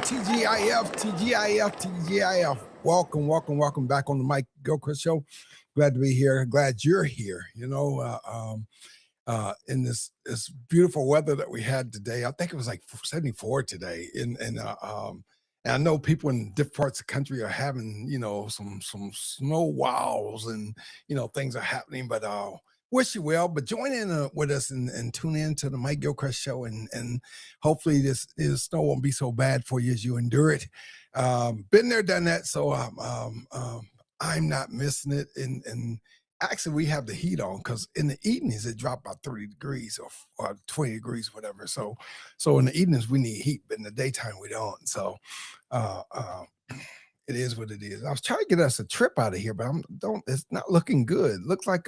TGIF, TGIF, TGIF. Welcome back on the Mike Gilcreast Show. Glad to be here. Glad you're here. In this beautiful weather that we had today. I think it was like 74 today. And I know people in different parts of the country are having, some snow walls and, things are happening, but wish you well, but join in with us and tune in to the Mike Gilcreast Show, and hopefully this snow won't be so bad for you as you endure it. Been there, done that, so I'm not missing it. And actually, we have the heat on because in the evenings it dropped about 30 degrees or 20 degrees, whatever. So in the evenings we need heat, but in the daytime we don't. So it is what it is. I was trying to get us a trip out of here, but it's not looking good. Looks like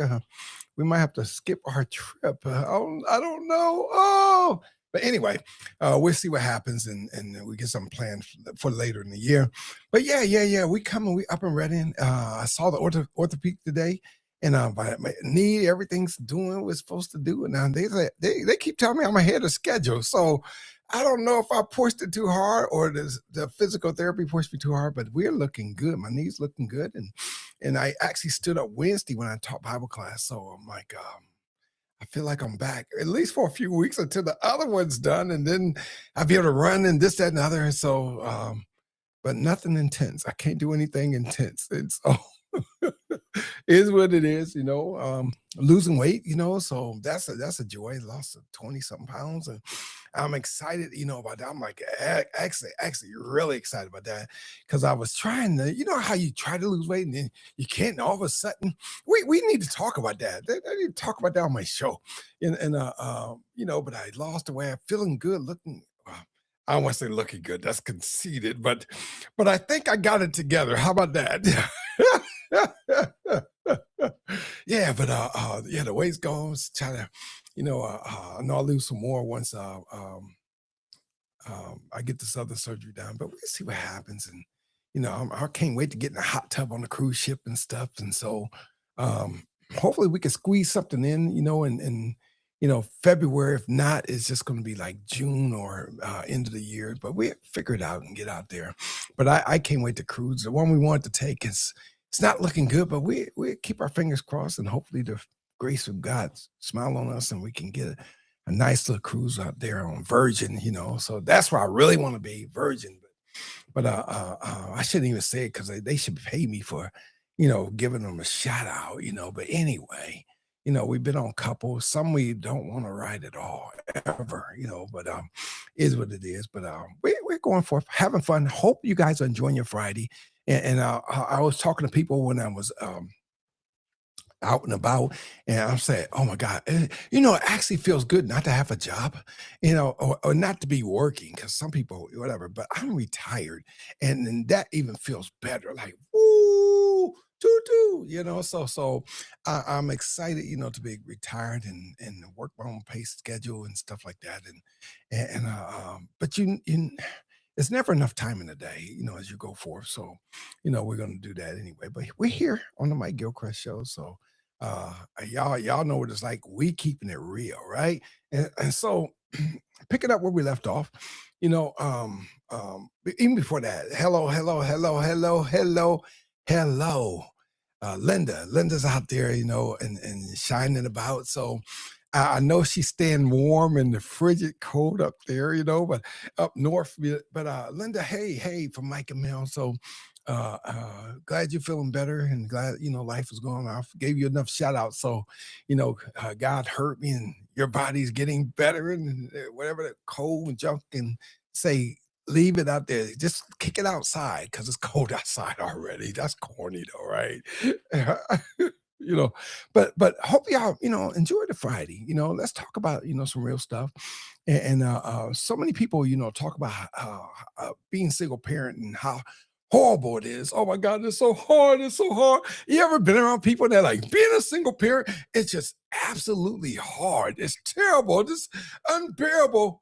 we might have to skip our trip. I don't know. Oh, but anyway, we'll see what happens, and we get something planned for later in the year. But yeah, we coming. We up and ready. I saw the orthopedic today, and my knee, everything's doing what it's supposed to do. And now they keep telling me I'm ahead of schedule. So I don't know if I pushed it too hard or the physical therapy pushed me too hard, but we're looking good. My knee's looking good. And I actually stood up Wednesday when I taught Bible class. So I'm like, I feel like I'm back at least for a few weeks until the other one's done. And then I'll be able to run and this, that, and the other. And so, but nothing intense. I can't do anything intense. And so is what it is, losing weight, so that's a joy. Lost 20 something pounds, and I'm excited, about that. I'm like, actually really excited about that, because I was trying to, how you try to lose weight and then you can't, and all of a sudden we need to talk about that. I need to talk about that on my show. But I lost the way. I'm feeling good, looking, I don't want to say looking good, that's conceited, but I think I got it together. How about that? Yeah, but the weight's gone. Try to, I know I'll lose some more once I get this other surgery done, but we'll see what happens. And I can't wait to get in the hot tub on the cruise ship and stuff. And so hopefully we can squeeze something in, in February. If not, it's just going to be like June or end of the year, but we figure it out and get out there. But I can't wait to cruise. The one we want to take it's not looking good, but we keep our fingers crossed, and hopefully the grace of God smile on us and we can get a nice little cruise out there on Virgin, so that's where I really want to be, Virgin. But I shouldn't even say it, because they should pay me for, giving them a shout out, but anyway, we've been on couples. Some we don't want to ride at all, ever, but is what it is. But we're going for having fun. Hope you guys are enjoying your Friday. And I was talking to people when I was out and about, and I'm saying, oh my God, it actually feels good not to have a job, or not to be working, because some people, whatever, but I'm retired, and that even feels better, like, woo, so I'm excited, to be retired and work my own pace schedule and stuff like that. But it's never enough time in the day, as you go forth. So, we're going to do that anyway. But we're here on the Mike Gilcreast Show. So, y'all know what it's like. We keeping it real, right? And so, picking up where we left off, even before that, hello. Linda's out there, and shining about. So I know she's staying warm in the frigid cold up there, but up north. But Linda, hey, from Mike and Mel. So glad you're feeling better, and glad, life is going on. I gave you enough shout outs. So, God hurt me and your body's getting better, and whatever that cold and junk, and say, leave it out there. Just kick it outside, because it's cold outside already. That's corny though, right? But hope y'all, enjoy the Friday. Let's talk about, some real stuff. And so many people, talk about being single parent and how horrible it is. Oh my God, it's so hard. It's so hard. You ever been around people that like being a single parent? It's just absolutely hard. It's terrible. It's unbearable.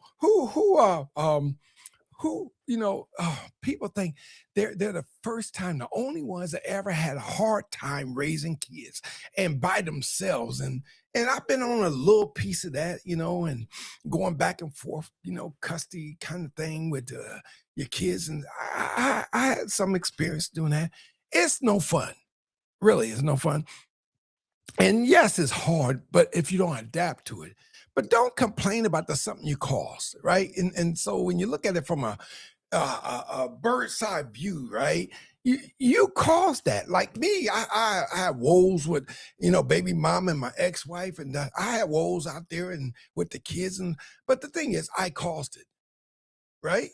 people think they're the first time, the only ones that ever had a hard time raising kids and by themselves. And I've been on a little piece of that, and going back and forth, custody kind of thing with your kids. And I had some experience doing that. It's no fun. Really, it's no fun. And yes, it's hard, but if you don't adapt to it, but don't complain about the something you caused, right? And so when you look at it from a bird's eye view, right? You caused that. Like me, I had woes with baby mom and my ex wife, and I had woes out there and with the kids, and but the thing is, I caused it, right?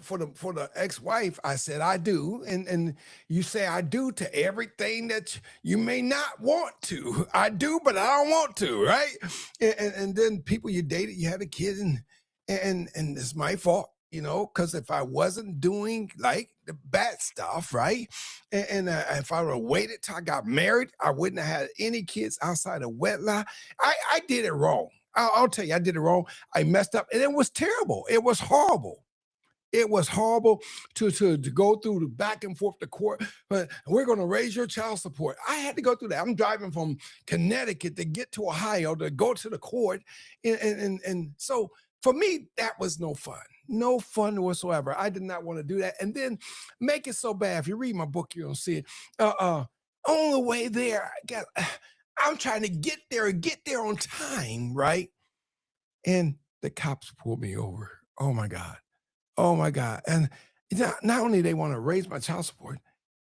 For the ex-wife, I said I do, and you say I do to everything that you may not want to. I do, but I don't want to, right? And then people you dated, you had a kid, and it's my fault, because if I wasn't doing like the bad stuff, right, and if I would have waited till I got married, I wouldn't have had any kids outside of wedlock. I did it wrong. I'll tell you, I did it wrong. I messed up, and it was terrible. It was horrible. It was horrible to go through the back and forth the court, but we're going to raise your child support. I had to go through that. I'm driving from Connecticut to get to Ohio to go to the court. And so for me, that was no fun. No fun whatsoever. I did not want to do that. And then make it so bad. If you read my book, you don't see it. On the way there, I'm trying to get there on time, right? And the cops pulled me over. Oh my God. Oh my God. And not only they want to raise my child support,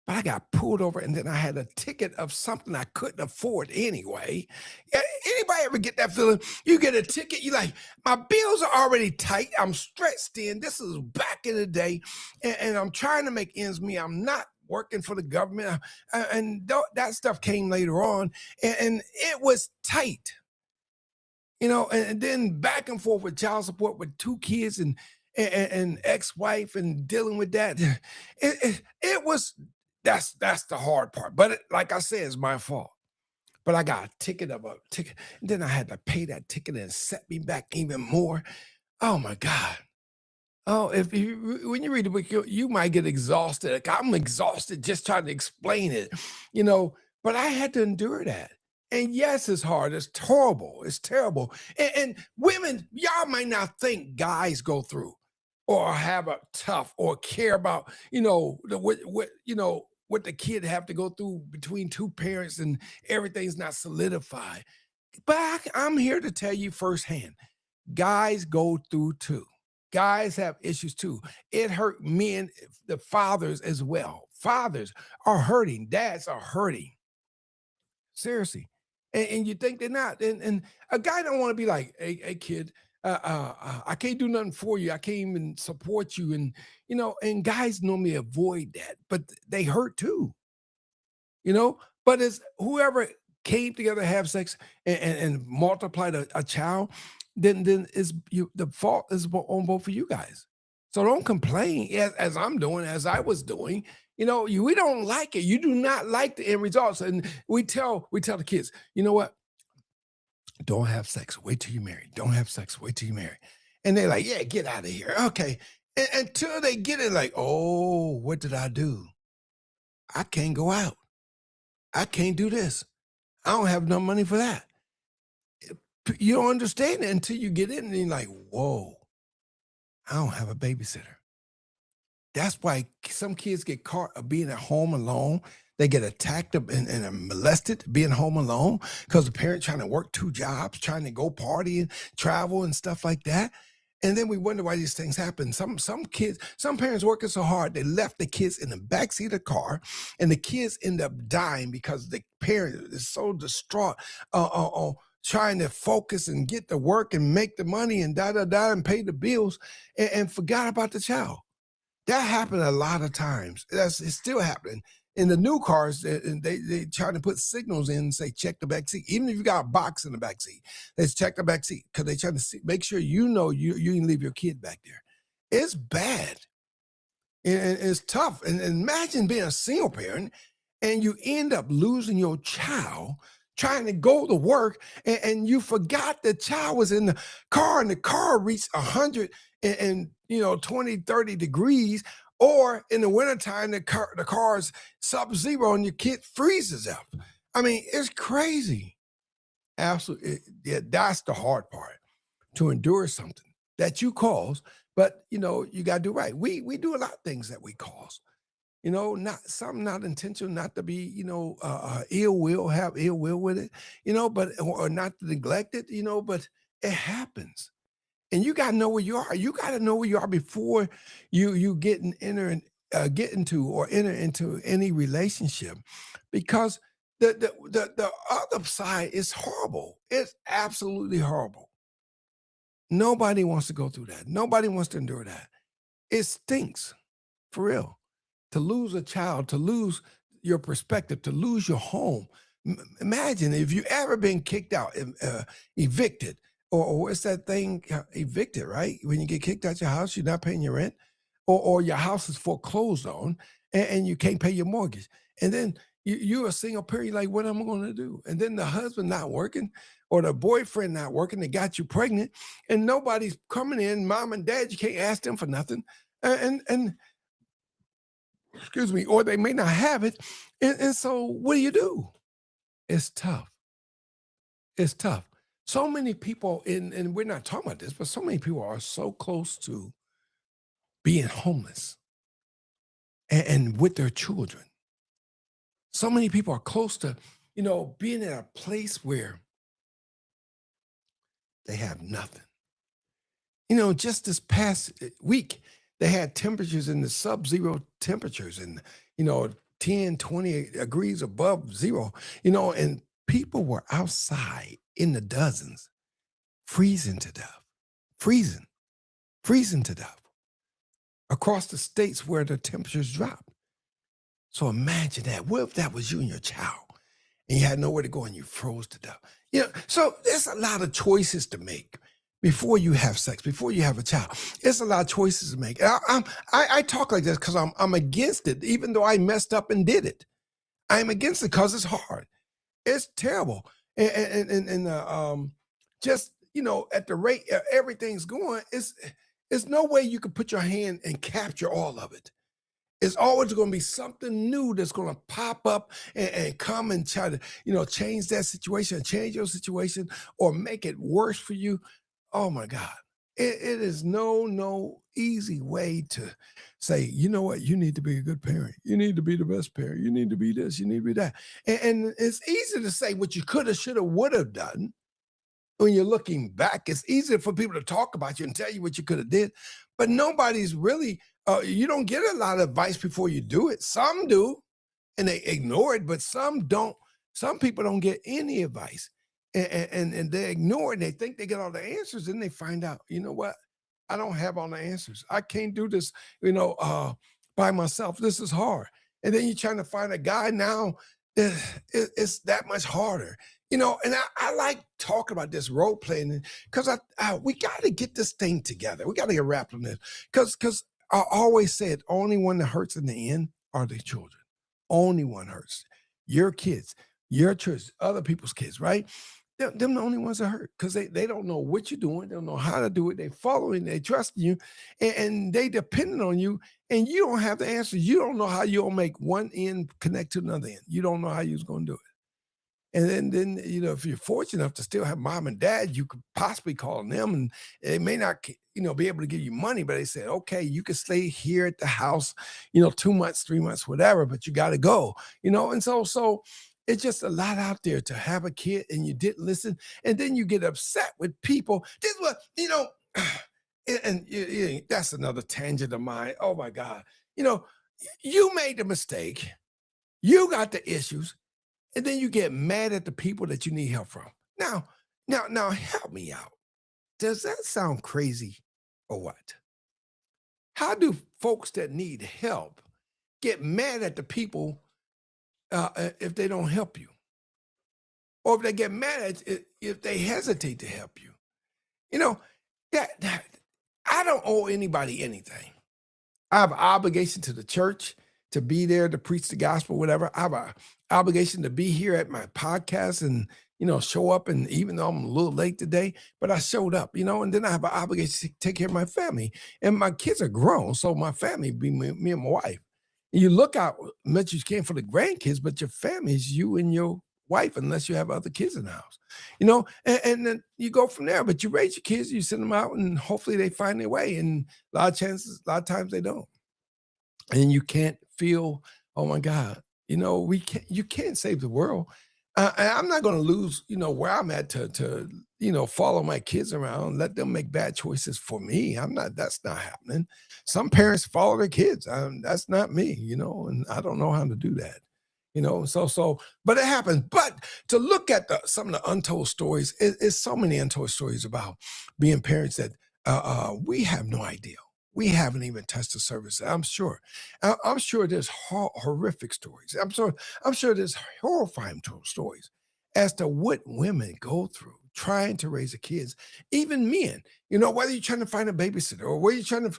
but I got pulled over and then I had a ticket of something I couldn't afford anyway. Anybody ever get that feeling? You get a ticket, you like, my bills are already tight. I'm stretched thin. This is back in the day. And I'm trying to make ends meet. I'm not working for the government. That stuff came later on. And it was tight. And then back and forth with child support with two kids and ex-wife and dealing with that. It was that's the hard part. But like I said, it's my fault. But I got a ticket. And then I had to pay that ticket and set me back even more. Oh my God. Oh, when you read the book, you might get exhausted. Like, I'm exhausted just trying to explain it, but I had to endure that. And yes, it's hard. It's horrible. It's terrible. And women, y'all might not think guys go through or have a tough or care about, what the kid have to go through between two parents and everything's not solidified. But I'm here to tell you firsthand, guys go through too. Guys have issues too. It hurt men, the fathers as well. Fathers are hurting. Dads are hurting. Seriously. And you think they're not. And a guy don't want to be like, hey kid, I can't do nothing for you. I can't even support you. And guys normally avoid that, but they hurt too. But it's whoever came together, have sex, and multiplied a child, then is the fault is on both of you guys. So don't complain as I'm doing, as I was doing. We don't like it. You do not like the end results. And we tell the kids, you know what? Don't have sex. Wait till you marry. Don't have sex. Wait till you marry. And they're like, yeah, get out of here. Okay. Until they get it, like, oh, what did I do? I can't go out. I can't do this. I don't have no money for that. You don't understand it until you get in and you're like, whoa, I don't have a babysitter. That's why some kids get caught being at home alone. They get attacked and molested being home alone because the parent trying to work two jobs, trying to go party and travel and stuff like that. And then we wonder why these things happen. Some parents working so hard, they left the kids in the backseat of the car, and the kids end up dying because the parent is so distraught trying to focus and get to work and make the money and and pay the bills and forgot about the child. That happened a lot of times. It's still happening. In the new cars, they try to put signals in and say, check the back seat. Even if you got a box in the back seat, they check the back seat because they try to make sure you can leave your kid back there. It's bad. And it's tough. And imagine being a single parent and you end up losing your child trying to go to work, and you forgot the child was in the car, and the car reached 100 and 20, 30 degrees, or in the wintertime, the car's sub-zero and your kid freezes up. I mean, it's crazy. Absolutely. Yeah, that's the hard part, to endure something that you cause, but you got to do right. We do a lot of things that we cause. Not some not intentional, not to be, ill will, have ill will with it, but or not to neglect it, but it happens. And you gotta know where you are. You gotta know where you are before you get into or enter into any relationship, because the other side is horrible. It's absolutely horrible. Nobody wants to go through that. Nobody wants to endure that. It stinks, for real. To lose a child, to lose your perspective, to lose your home. Imagine if you ever been kicked out, evicted, or what's that thing? Evicted, right? When you get kicked out your house, you're not paying your rent, or your house is foreclosed on, and you can't pay your mortgage. And then you're a single parent, you're like, what am I going to do? And then the husband not working, or the boyfriend not working, that got you pregnant, and nobody's coming in. Mom and dad, you can't ask them for nothing. And excuse me, or they may not have it. And so what do? It's tough. It's tough. So many people, and we're not talking about this, but so many people are so close to being homeless and with their children. So many people are close to, being in a place where they have nothing. Just this past week, they had temperatures in the sub-zero temperatures, and 10, 20 degrees above zero, and people were outside in the dozens, freezing to death, freezing to death across the states where the temperatures drop. So imagine that. What if that was you and your child, and you had nowhere to go and you froze to death? So there's a lot of choices to make before you have sex, before you have a child. It's a lot of choices to make. I talk like this because I'm against it, even though I messed up and did it. I'm against it because it's hard. It's terrible. And just, at the rate everything's going, it's no way you can put your hand and capture all of it. It's always going to be something new that's going to pop up and come and try to, change that situation, change your situation, or make it worse for you. Oh my God. It is no easy way to say, you know what, you need to be a good parent. You need to be the best parent. You need to be this, you need to be that. And it's easy to say what you could have, should have, would have done. When you're looking back, it's easier for people to talk about you and tell you what you could have did, but nobody's really, you don't get a lot of advice before you do it. Some do, and they ignore it, but some don't. Some people don't get any advice, and they ignore it. And they think they get all the answers, and they find out, you know what? I don't have all the answers. I can't do this, by myself. This is hard. And then you're trying to find a guy now. It's that much harder, And I like talking about this role playing because we got to get this thing together. We got to get wrapped on this because I always said only one that hurts in the end are the children. Only one hurts. Your kids, your children, other people's kids, right? Them the only ones that hurt because they don't know what you're doing. They don't know how to do it. They following, they trusting you, and they depending on you, and you don't have the answers. You don't know how you'll make one end connect to another end. You don't know how you're going to do it. And then if you're fortunate enough to still have mom and dad, you could possibly call on them, and they may not, be able to give you money, but they said, okay, you can stay here at the house, 2 months, 3 months, whatever, but you got to go, and so it's just a lot out there to have a kid and you didn't listen, and then you get upset with people. This is what, and that's another tangent of mine. Oh my God, you made the mistake, you got the issues. And then you get mad at the people that you need help from. Now, help me out. Does that sound crazy or what? How do folks that need help get mad at the people if they don't help you? Or if they get mad at if they hesitate to help you? That I don't owe anybody anything. I have an obligation to the church to be there to preach the gospel, whatever. I have a obligation to be here at my podcast and, show up. And even though I'm a little late today, but I showed up, and then I have an obligation to take care of my family. And my kids are grown. So my family be me and my wife. You look out much as you can for the grandkids, but your family is you and your wife, unless you have other kids in the house, and then you go from there. But you raise your kids, you send them out, and hopefully they find their way. And a lot of times they don't. And you can't feel, oh my God, you can't save the world. And I'm not going to lose, where I'm at to follow my kids around, let them make bad choices for me. That's not happening. Some parents follow their kids. That's not me, and I don't know how to do that. But it happens. But to look at some of the untold stories, is so many untold stories about being parents that we have no idea. We haven't even touched the surface. I'm sure. I'm sure there's horrific stories. I'm sure there's horrifying stories as to what women go through trying to raise the kids, even men. Whether you're trying to find a babysitter or whether you're trying to,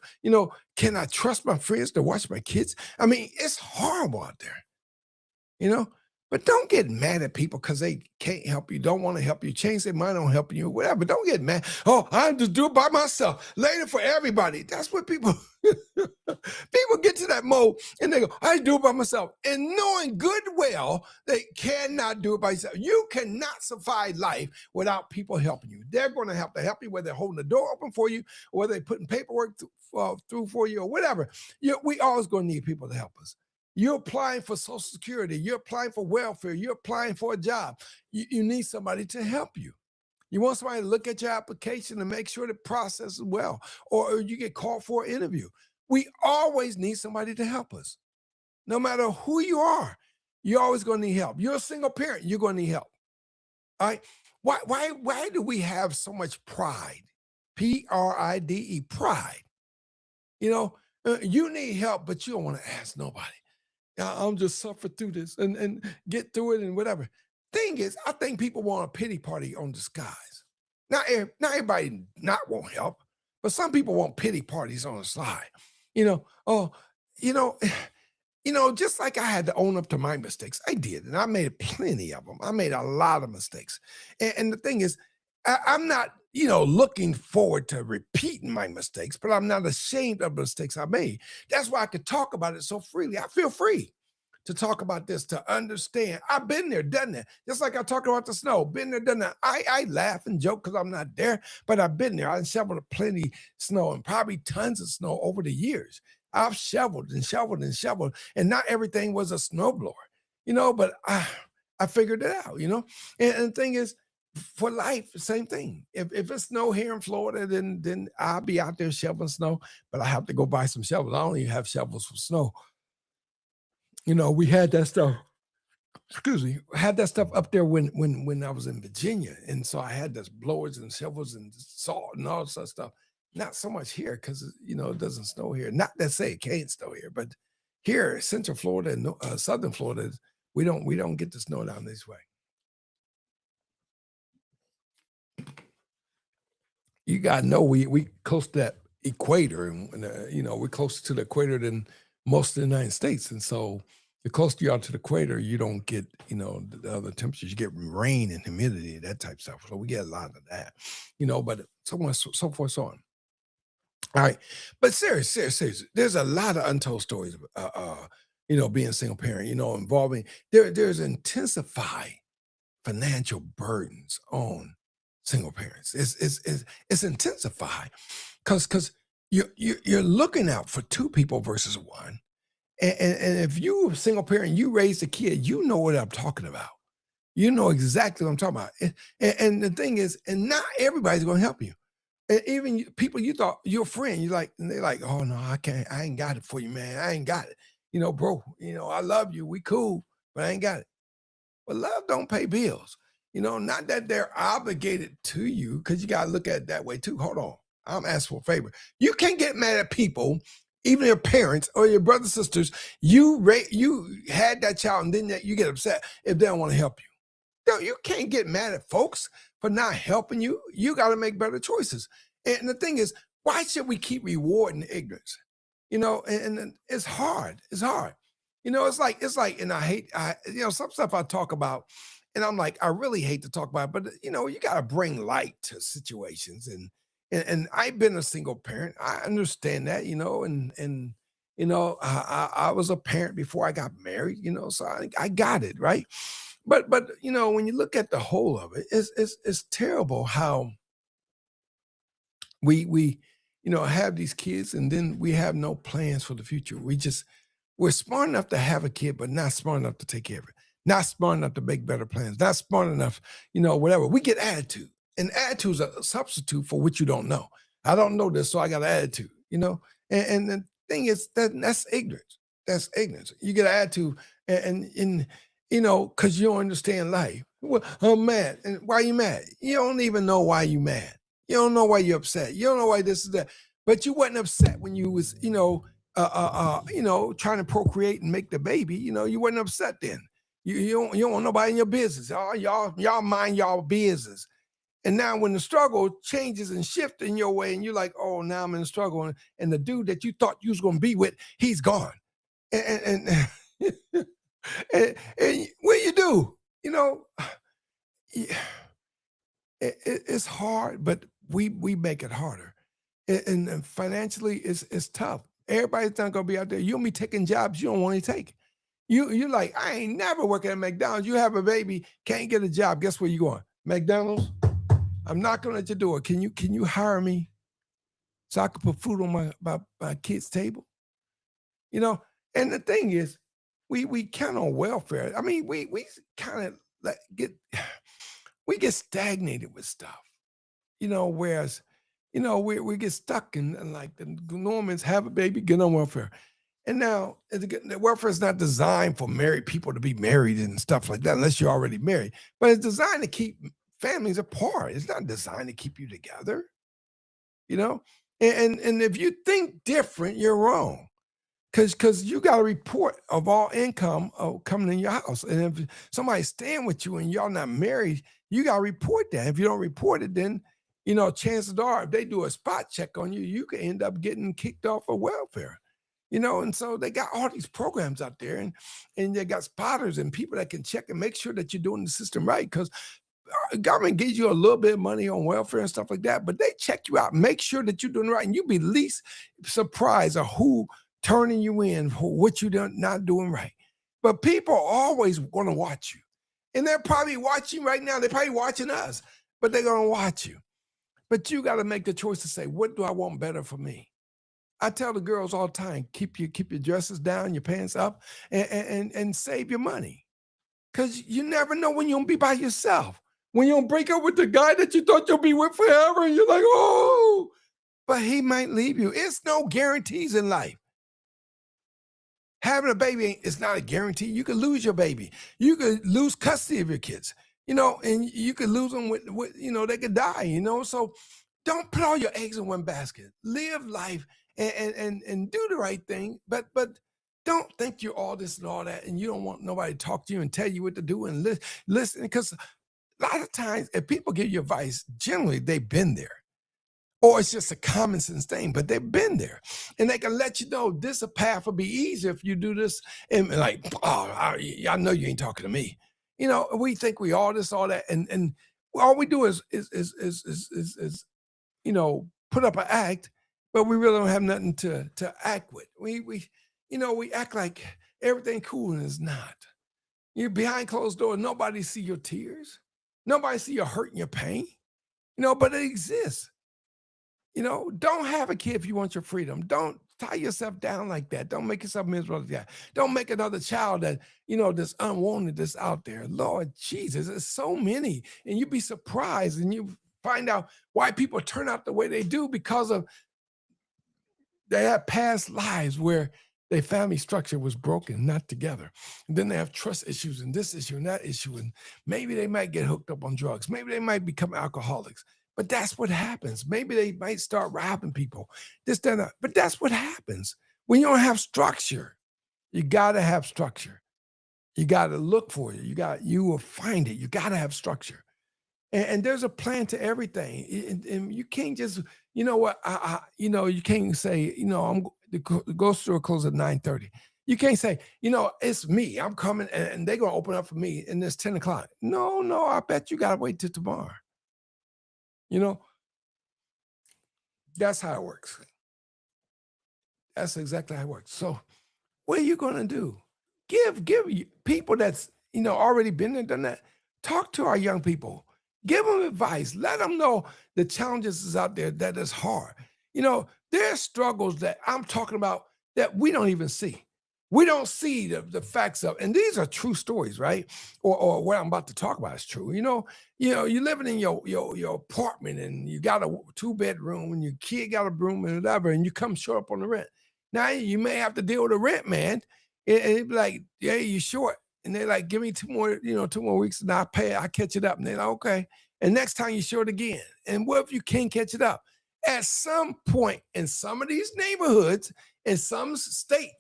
can I trust my friends to watch my kids? I mean, it's horrible out there. you know? But don't get mad at people because they can't help you, don't want to help you, change their mind on helping you, whatever. Don't get mad. Oh, I just do it by myself. Later for everybody. That's what people people get to that mode and they go, I do it by myself. And knowing good well they cannot do it by yourself. You cannot survive life without people helping you. They're going to have to help you, whether they're holding the door open for you, or whether they're putting paperwork through for you or whatever. We always going to need people to help us. You're applying for Social Security. You're applying for welfare. You're applying for a job. You need somebody to help you. You want somebody to look at your application and make sure the process is well, or you get called for an interview. We always need somebody to help us. No matter who you are, you're always going to need help. You're a single parent, you're going to need help. All right. Why do we have so much pride? Pride, pride. You need help, but you don't want to ask nobody. I'm just suffer through this and get through it and whatever. Thing is, I think people want a pity party on disguise. Not everybody not want help, but some people want pity parties on the side. Oh, you know, just like I had to own up to my mistakes. I did, and I made plenty of them. I made a lot of mistakes. And the thing is, I'm not, looking forward to repeating my mistakes, but I'm not ashamed of the mistakes I made. That's why I could talk about it so freely. I feel free to talk about this, to understand. I've been there, done that. Just like I talk about the snow, been there, done that. I laugh and joke because I'm not there, but I've been there. I shoveled plenty snow and probably tons of snow over the years. I've shoveled and shoveled and shoveled, and not everything was a snowblower, but I figured it out, And the thing is, for life, same thing. If it's snow here in Florida, then I'll be out there shoveling snow, but I have to go buy some shovels. I don't even have shovels for snow. We had that stuff. Excuse me, had that stuff up there when I was in Virginia, and so I had those blowers and shovels and salt and all that stuff. Not so much here because it doesn't snow here. Not to say it can't snow here, but here, Central Florida and Southern Florida, we don't get the snow down this way. You gotta know we close to that equator, and we're closer to the equator than most of the United States, and so the closer you are to the equator, you don't get the other temperatures. You get rain and humidity, that type of stuff. So we get a lot of that, But so on, so forth, so on. All right, but serious. There's a lot of untold stories, being a single parent, involving there's intensified financial burdens on single parents. It's intensified because you're looking out for two people versus one. And if you a single parent, you raise a kid, you know what I'm talking about. You know exactly what I'm talking about. And the thing is, and not everybody's going to help you. And even people you thought your friend, and they're like, oh no, I can't, I ain't got it for you, man. I ain't got it. Bro, I love you. We cool, but I ain't got it. But love don't pay bills. Not that they're obligated to you, because you got to look at it that way too. Hold on. I'm asking for a favor. You can't get mad at people, even your parents or your brothers, sisters. You had that child and then you get upset if they don't want to help you. No, you can't get mad at folks for not helping you. You got to make better choices. And the thing is, why should we keep rewarding ignorance? And it's hard. It's hard. It's like, and some stuff I talk about, and I'm like, I really hate to talk about it, but you got to bring light to situations, and I've been a single parent. I understand that, and I was a parent before I got married, so I got it right. But when you look at the whole of it, it's terrible how we have these kids and then we have no plans for the future. We're smart enough to have a kid, but not smart enough to take care of it. Not smart enough to make better plans. Not smart enough, whatever. We get attitude. And attitude is a substitute for what you don't know. I don't know this, so I got an attitude. And the thing is that's ignorance. That's ignorance. You get an attitude because you don't understand life. Well, I'm mad. And why you mad? You don't even know why you mad. You don't know why you're upset. You don't know why this is that. But you wasn't upset when you was, trying to procreate and make the baby. You wasn't upset then. You don't want nobody in your business. Oh, y'all mind y'all business. And now when the struggle changes and shifts in your way, and you're like, oh, now I'm in the struggle, and the dude that you thought you was gonna be with, he's gone. And and what you do? Yeah, it's hard, but we make it harder. And financially, it's tough. Everybody's not gonna be out there. You'll be taking jobs you don't want to take. You're like, I ain't never working at McDonald's. You have a baby, can't get a job. Guess where you going? McDonald's. I'm knocking at your door. Can you hire me so I can put food on my kid's table? You know. And the thing is, we count on welfare. I mean, we kind of like get stagnated with stuff. Whereas, we get stuck in like the Normans have a baby, get on welfare. And now the welfare is not designed for married people to be married and stuff like that, unless you're already married. But it's designed to keep families apart. It's not designed to keep you together, you know? And if you think different, you're wrong. Because you got a report of all income coming in your house. And if somebody's staying with you and y'all not married, you got to report that. If you don't report it, then, chances are if they do a spot check on you, you could end up getting kicked off of welfare. And so they got all these programs out there and they got spotters and people that can check and make sure that you're doing the system right. Because government gives you a little bit of money on welfare and stuff like that, but they check you out, make sure that you're doing right, and you'll be least surprised of who turning you in for what you're not doing right. But people are always going to watch you, and they're probably watching right now. They're probably watching us, but they're going to watch you. But you got to make the choice to say, what do I want better for me? I tell the girls all the time, keep your dresses down, your pants up, and save your money. Because you never know when you'll be by yourself. When you'll break up with the guy that you thought you'll be with forever, and you're like, oh, but he might leave you. It's no guarantees in life. Having a baby is not a guarantee. You could lose your baby. You could lose custody of your kids, and you could lose them with they could die, So don't put all your eggs in one basket. Live life and do the right thing, but don't think you're all this and all that, and you don't want nobody to talk to you and tell you what to do and listen. Because a lot of times, if people give you advice, generally they've been there, or it's just a common sense thing, but they've been there, and they can let you know this a path will be easier if you do this. And like, oh, I know you ain't talking to me. We think we all this, all that, and all we do is put up an act, but we really don't have nothing to act with. We act like everything cool and it's not. You're behind closed doors. Nobody see your tears. Nobody see your hurt and your pain. But it exists. Don't have a kid if you want your freedom. Don't tie yourself down like that. Don't make yourself miserable like that. Don't make another child that, that's unwanted that's out there. Lord Jesus, there's so many. And you'd be surprised and you find out why people turn out the way they do because of they had past lives where their family structure was broken, not together. And then they have trust issues and this issue and that issue. And maybe they might get hooked up on drugs. Maybe they might become alcoholics. But that's what happens. Maybe they might start robbing people. This, that, that. But that's what happens. When you don't have structure, you got to have structure. You got to look for it. You will find it. You got to have structure. And there's a plan to everything. And you can't just, you know what, you can't say, the grocery store closes at 9:30. You can't say, it's me. I'm coming and they're gonna open up for me and it's 10 o'clock. No, no, I bet you gotta wait till tomorrow. You know, that's how it works. That's exactly how it works. So what are you gonna do? Give people that's already been there, done that. Talk to our young people. Give them advice. Let them know the challenges is out there that is hard. There's struggles that I'm talking about that we don't even see. We don't see the facts of, and these are true stories, right? Or what I'm about to talk about is true. You're living in your apartment and you got a 2-bedroom and your kid got a room and whatever, and you come short up on the rent. Now you may have to deal with a rent man, and it be like, yeah, you short. And they're like, give me 2 more weeks and I'll pay it. I'll catch it up. And they're like, okay. And next time you short again. And what if you can't catch it up? At some point in some of these neighborhoods, in some state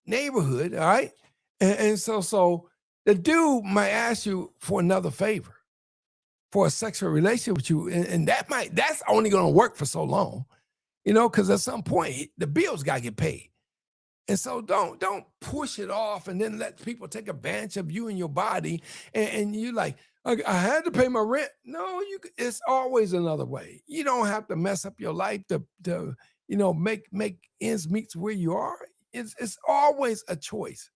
neighborhood, all right? And so the dude might ask you for another favor, for a sexual relationship with you. And that's only gonna work for so long, because at some point the bills gotta get paid. And so don't push it off and then let people take advantage of you and your body. And you like, I had to pay my rent. No, it's always another way. You don't have to mess up your life to make ends meet where you are. It's always a choice.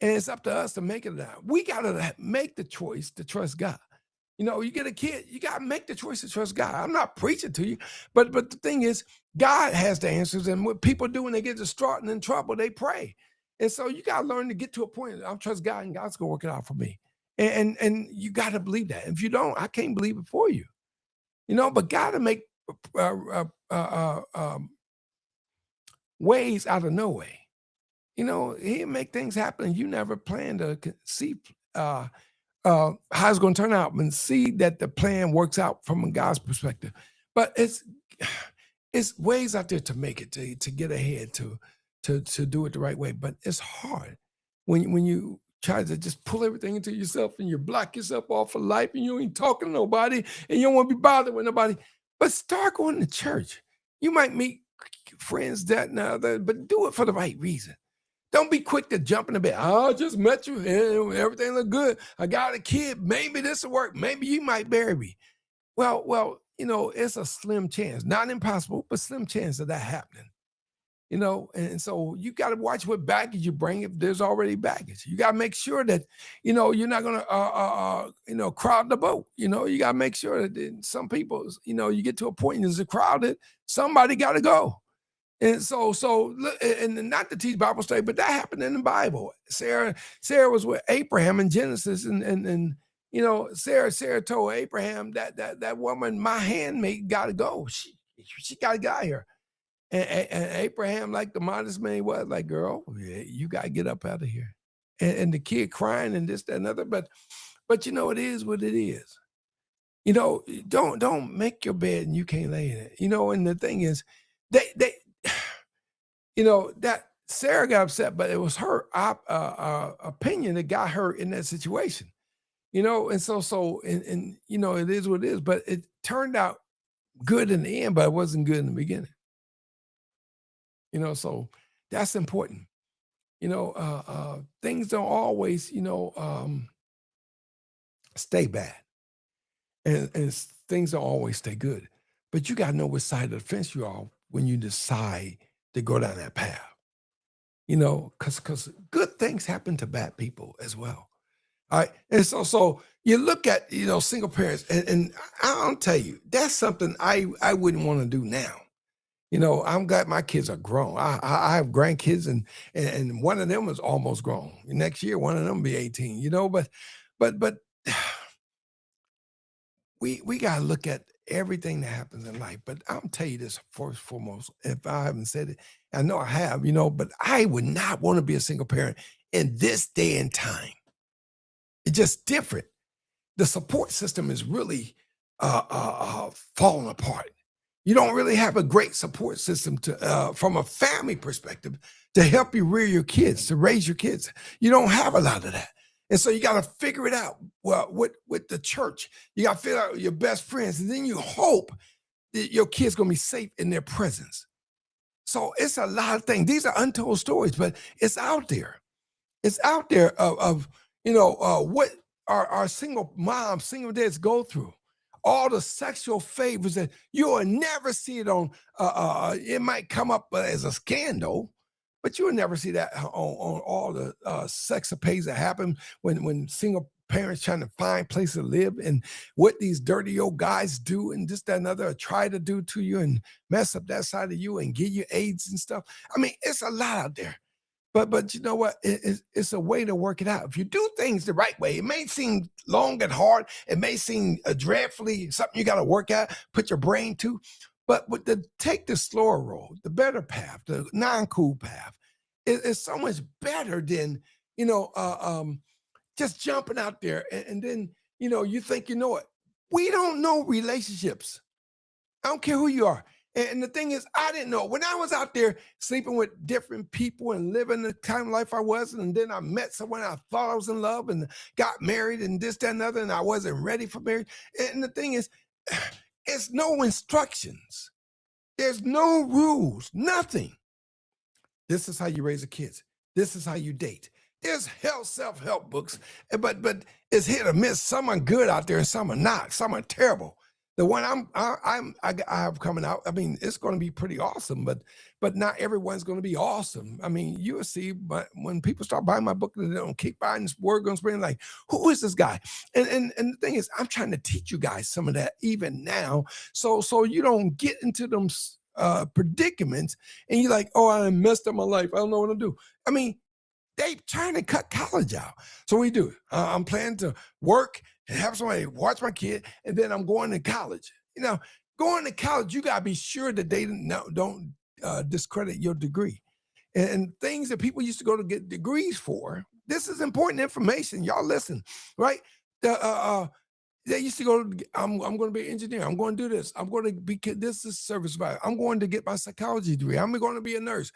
And it's up to us to make it out. We gotta make the choice to trust God. You get a kid, you got to make the choice to trust God. I'm not preaching to you, but the thing is, God has the answers. And what people do when they get distraught and in trouble, they pray. And so you got to learn to get to a point. I'll trust God and God's going to work it out for me. And you got to believe that. If you don't, I can't believe it for you. But God to make ways out of no way. He'll make things happen you never planned to see. How it's going to turn out and see that the plan works out from a God's perspective. But it's ways out there to make it, to get ahead, to do it the right way. But it's hard when you try to just pull everything into yourself and you block yourself off for life and you ain't talking to nobody and you don't want to be bothered with nobody. But start going to church. You might meet friends that and other, but do it for the right reason. Don't be quick to jump in the bed. I just met you and everything look good. I got a kid. Maybe this will work. Maybe you might bury me. Well, it's a slim chance, not impossible, but slim chance of that happening. And so you got to watch what baggage you bring if there's already baggage. You got to make sure that, you're not going to, crowd the boat. You got to make sure that some people, you get to a point and it's crowded, somebody got to go. And so, and not to teach Bible study, but that happened in the Bible. Sarah was with Abraham in Genesis, and Sarah told Abraham that woman, my handmaid, got to go. She got to get out of here. And Abraham, like the modest man he was, like, girl, yeah, you got to get up out of here. And the kid crying and this, that, and other. But it is what it is. Don't make your bed and you can't lay in it. And the thing is, they that Sarah got upset, but it was her opinion that got her in that situation, and so, and it is what it is, but it turned out good in the end, but it wasn't good in the beginning, so that's important. Things don't always, stay bad and things don't always stay good, but you got to know which side of the fence you are when you decide to go down that path, because good things happen to bad people as well. All right. And so you look at, single parents, and I'll tell you, that's something I wouldn't want to do now. I'm glad my kids are grown. I have grandkids and one of them is almost grown. Next year, one of them will be 18, but we got to look at everything that happens in life. But I'll tell you this first foremost, if I haven't said it, I know I have, but I would not want to be a single parent in this day and time. It's just different. The support system is really falling apart. You don't really have a great support system from a family perspective to help you rear your kids, to raise your kids. You don't have a lot of that. And so you got to figure it out. Well, with the church, you got to figure out your best friends. And then you hope that your kid's going to be safe in their presence. So it's a lot of things. These are untold stories, but it's out there. It's out there of what our single moms, single dads go through. All the sexual favors that you will never see it on. It might come up as a scandal, but you will never see that on all the sexapades that happen when single parents trying to find places to live and what these dirty old guys do and this, that, and other try to do to you and mess up that side of you and give you AIDS and stuff. I mean, it's a lot out there. But you know what? It's a way to work it out. If you do things the right way, it may seem long and hard. It may seem dreadfully something you got to work at, put your brain to. But take the slower road, the better path, the non-cool path, is so much better than you know uh, um, just jumping out there and then you think you know it. We don't know relationships. I don't care who you are. And the thing is, I didn't know when I was out there sleeping with different people and living the kind of life I was. And then I met someone I thought I was in love and got married and this, that, and other. And I wasn't ready for marriage. And the thing is, it's no instructions. There's no rules, nothing. This is how you raise a kids. This is how you date. There's self-help books, but it's hit or miss. Some are good out there and some are not. Some are terrible. The one I have coming out, I mean, it's going to be pretty awesome, but not everyone's going to be awesome. I mean, you'll see, but when people start buying my book, they don't keep buying this word going to spring like, who is this guy? And the thing is, I'm trying to teach you guys some of that even now, so you don't get into them predicaments and you're like, oh, I messed up my life. I don't know what to do. I mean, they trying to cut college out. So we do. I'm planning to work and have somebody watch my kid, and then I'm going to college. Going to college, you gotta be sure that they don't discredit your degree. And things that people used to go to get degrees for. This is important information. Y'all listen, right? They used to go. I'm going to be an engineer. I'm going to do this. I'm going to be this is service provider. I'm going to get my psychology degree. I'm going to be a nurse.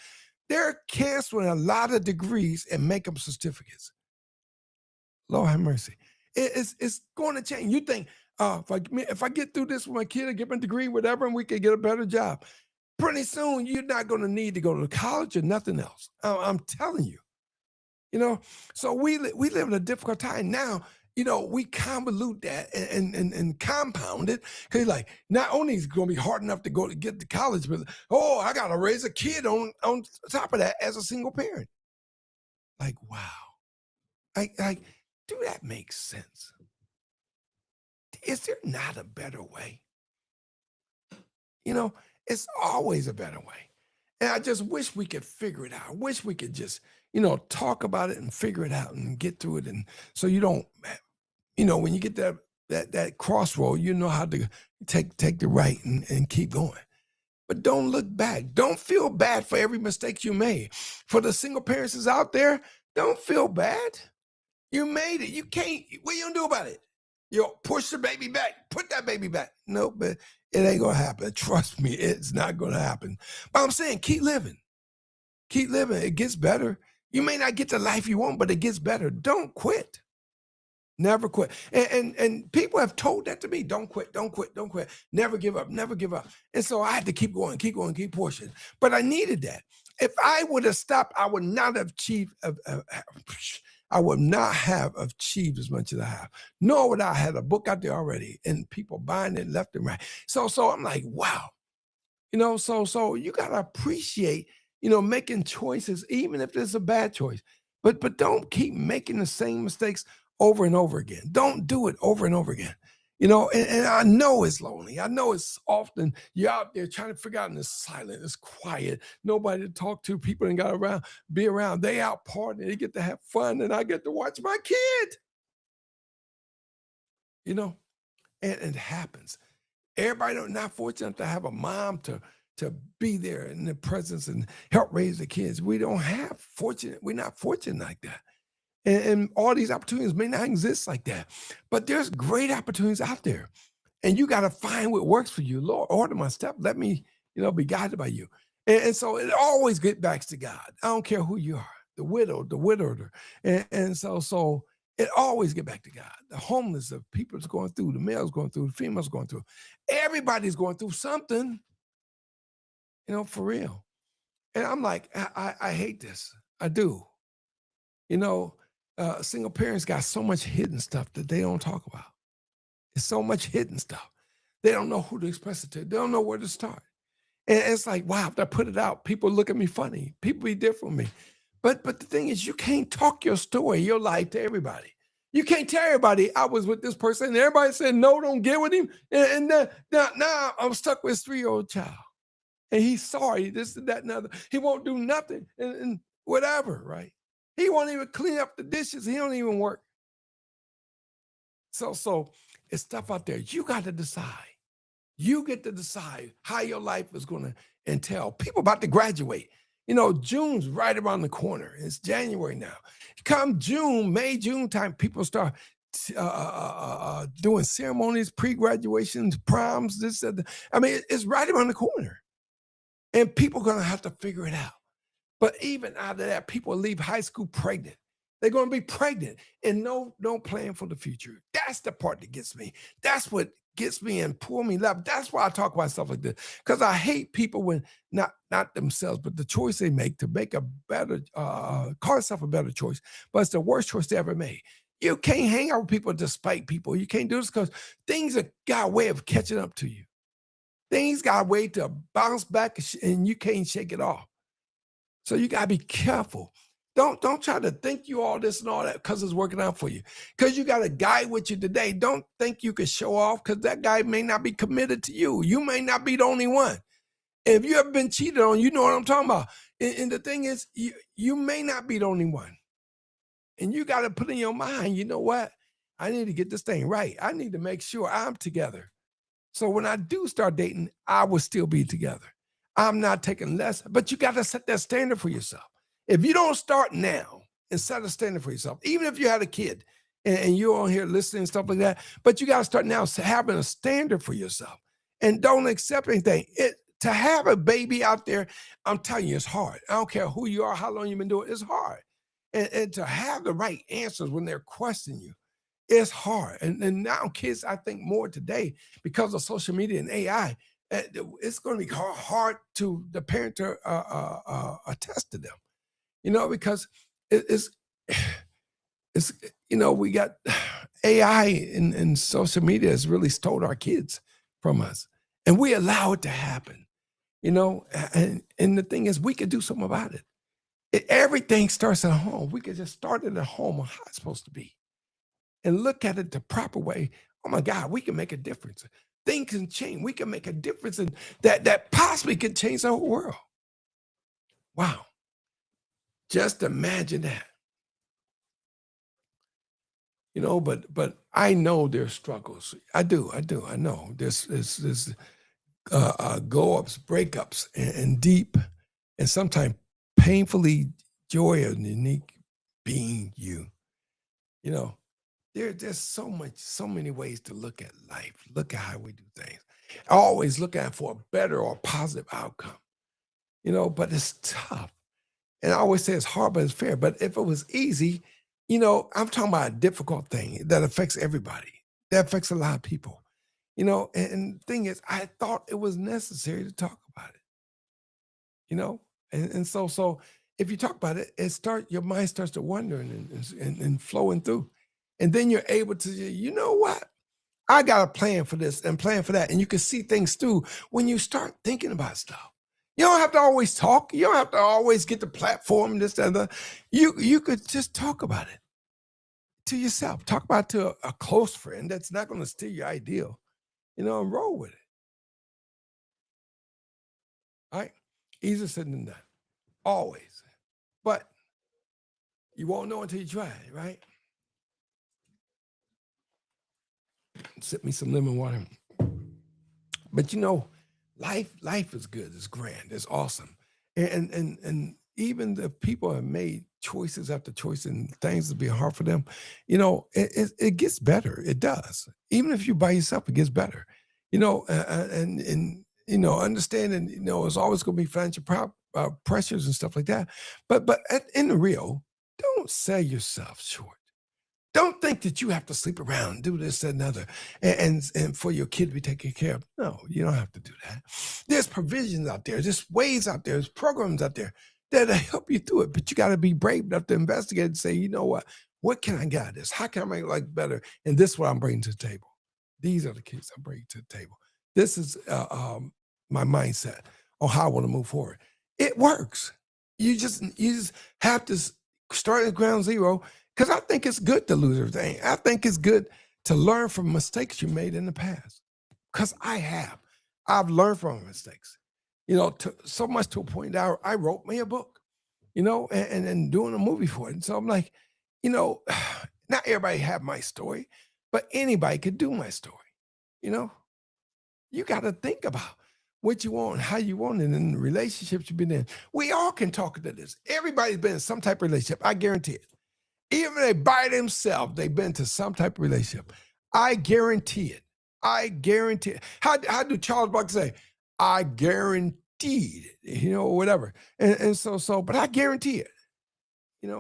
They're canceling a lot of degrees and make them certificates. Lord have mercy. It's going to change. You think, if I get through this with my kid and get my degree, whatever, and we can get a better job, pretty soon you're not going to need to go to college or nothing else. I'm telling you. So we live in a difficult time now. We convolute that and compound it because like not only is it going to be hard enough to go to get to college, but I got to raise a kid on top of that as a single parent. Like wow, like do that make sense? Is there not a better way? It's always a better way. And I just wish we could figure it out. I wish we could just, talk about it and figure it out and get through it. And so you don't, when you get that crossroad, you know how to take the right and keep going. But don't look back. Don't feel bad for every mistake you made. For the single parents is out there, don't feel bad. You made it. You can't, what you gonna do about it? Push the baby back. Put that baby back. No, but it ain't gonna happen. Trust me, it's not gonna happen. But I'm saying keep living. Keep living. It gets better. You may not get the life you want, but it gets better. Don't quit. Never quit. And people have told that to me. Don't quit, don't quit, don't quit. Never give up, never give up. And so I had to keep going, keep pushing. But I needed that. If I would have stopped, I would not have achieved. I would not have achieved as much as I have. Nor would I have a book out there already and people buying it left and right. So I'm like, wow. So you gotta appreciate, making choices, even if it's a bad choice. But don't keep making the same mistakes over and over again. Don't do it over and over again. And I know it's lonely. I know it's often you're out there trying to figure out and it's silent, it's quiet, nobody to talk to, people ain't got around, be around. They out partying, they get to have fun, and I get to watch my kid. And it happens. Everybody not fortunate to have a mom to be there in the presence and help raise the kids. We don't have fortunate. We're not fortunate like that. And all these opportunities may not exist like that. But there's great opportunities out there. And you got to find what works for you. Lord, order my step. Let me, be guided by you. And so it always gets back to God. I don't care who you are, the widow, the widower. And so it always get back to God. The homeless, the people that's going through, the males going through, the females going through. Everybody's going through something, for real. And I'm like, I hate this. I do. You know, single parents got so much hidden stuff that they don't talk about. It's so much hidden stuff. They don't know who to express it to. They don't know where to start. And it's like, wow, if I put it out, people look at me funny. People be different with me. But the thing is, you can't talk your story, your life to everybody. You can't tell everybody I was with this person, and everybody said no, don't get with him. And then, now I'm stuck with his 3-year-old child, and he's sorry, this and that and other. He won't do nothing and whatever, right? He won't even clean up the dishes. He don't even work. So it's stuff out there. You got to decide. You get to decide how your life is going to entail. People about to graduate. June's right around the corner. It's January now. Come June, May, June time, people start doing ceremonies, pre-graduations, proms, this, that. I mean, it's right around the corner. And people are going to have to figure it out. But even out of that, people leave high school pregnant. They're going to be pregnant and no plan for the future. That's the part that gets me. That's what gets me and pull me up. That's why I talk about stuff like this, because I hate people when not themselves, but the choice they make to make a better, call itself a better choice, but it's the worst choice they ever made. You can't hang out with people despite people. You can't do this because things have got a way of catching up to you. Things got a way to bounce back and you can't shake it off. So you got to be careful. Don't try to think you all this and all that because it's working out for you. Because you got a guy with you today. Don't think you can show off because that guy may not be committed to you. You may not be the only one. If you ever been cheated on, you know what I'm talking about. And the thing is, you may not be the only one. And you got to put in your mind, you know what? I need to get this thing right. I need to make sure I'm together. So when I do start dating, I will still be together. I'm not taking less, but you got to set that standard for yourself. If you don't start now and set a standard for yourself, even if you had a kid and you're on here listening and stuff like that, but you got to start now having a standard for yourself and don't accept anything. To have a baby out there, I'm telling you, it's hard. I don't care who you are, how long you've been doing it, it's hard. And to have the right answers when they're questioning you, it's hard. And now kids, I think more today because of social media and AI, it's going to be hard to the parent to attest to them, because it's we got AI and social media has really stole our kids from us, and we allow it to happen, and the thing is, we could do something about it. Everything starts at home. We could just start it at home on how it's supposed to be and look at it the proper way. Oh my God, we can make a difference. Things can change. We can make a difference and that possibly could change the whole world. Wow. Just imagine that. But I know there's struggles. I do. I know there's go-ups, breakups, and deep and sometimes painfully joy and unique being you. There's so many ways to look at life. Look at how we do things. Always looking for a better or positive outcome. But it's tough. And I always say it's hard, but it's fair. But if it was easy, I'm talking about a difficult thing that affects everybody. That affects a lot of people. And the thing is, I thought it was necessary to talk about it. So if you talk about it, your mind starts to wander and flowing through. And then you're able to, you know what? I got a plan for this and plan for that. And you can see things through when you start thinking about stuff. You don't have to always talk. You don't have to always get the platform, this, and that. You could just talk about it to yourself. Talk about it to a close friend that's not going to steal your ideal, and roll with it. All right? Easier said than done. Always. But you won't know until you try it, right? Sip me some lemon water. But life is good. It's grand. It's awesome. And even the people have made choices after choice and things that be hard for them, it gets better. It does. Even if you're by yourself, it gets better. Understanding, it's always going to be financial pressures and stuff like that. But in the real, don't sell yourself short. Don't think that you have to sleep around, do this, that, and other, and for your kid to be taken care of. No, you don't have to do that. There's provisions out there, there's ways out there, there's programs out there that'll help you through it. But you got to be brave enough to investigate and say, you know what? What can I get out of this? How can I make life better? And this is what I'm bringing to the table. These are the kids I'm bringing to the table. This is my mindset on how I want to move forward. It works. You just have to start at ground zero, because I think it's good to lose everything. I think it's good to learn from mistakes you made in the past. Because I have. I've learned from my mistakes. So much to a point that I wrote me a book, and doing a movie for it. And so I'm like, you know, not everybody have my story, but anybody could do my story. You know, you got to think about what you want, how you want it, and the relationships you've been in. We all can talk to this. Everybody's been in some type of relationship. I guarantee it. Even if they by themselves, they've been to some type of relationship. I guarantee it. I guarantee it. How do Charles Buck say? I guaranteed it, whatever. But I guarantee it,